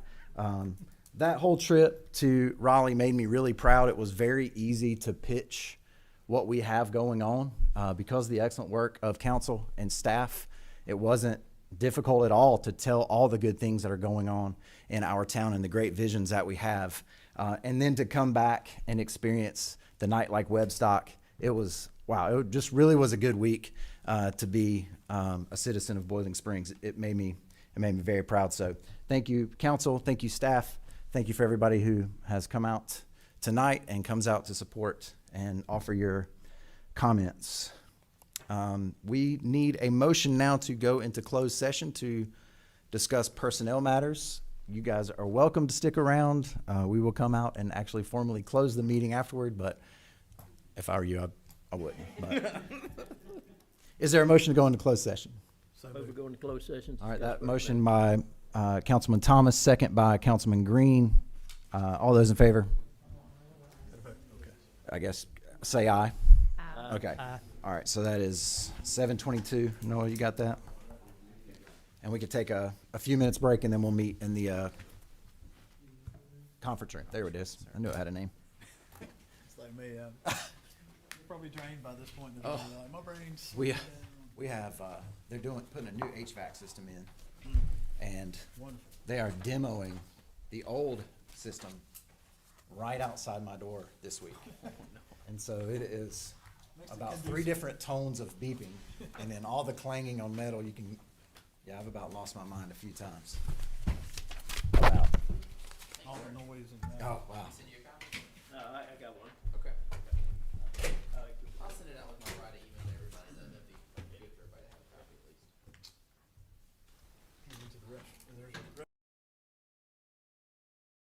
That whole trip to Raleigh made me really proud. It was very easy to pitch what we have going on because of the excellent work of council and staff. It wasn't difficult at all to tell all the good things that are going on in our town and the great visions that we have. And then to come back and experience the night like Webstock, it was, wow, it just really was a good week to be a citizen of Boiling Springs. It made me very proud. So thank you, council. Thank you, staff. Thank you for everybody who has come out tonight and comes out to support and offer your comments. We need a motion now to go into closed session to discuss personnel matters. You guys are welcome to stick around. We will come out and actually formally close the meeting afterward, but if I were you, I wouldn't. But is there a motion to go into closed session? So Move to go into closed session. All right, that motion by Councilman Thomas, second by Councilman Green. All those in favor? Okay. I guess say aye. Aye. Okay. Aye. All right, so that is 7:22. Noah, you got that? And we could take a few minutes break, and then we'll meet in the conference room. There it is. I knew it had a name. It's like me, probably drained by this point in the Oh. day. Like, my brain's. We have they're putting a new HVAC system in, and Wonderful. they are demoing the old system right outside my door this week. And so it is about 3 different tones of beeping, and then all the clanging on metal. I've about lost my mind a few times. About, All the noise and that. oh, wow. I got one.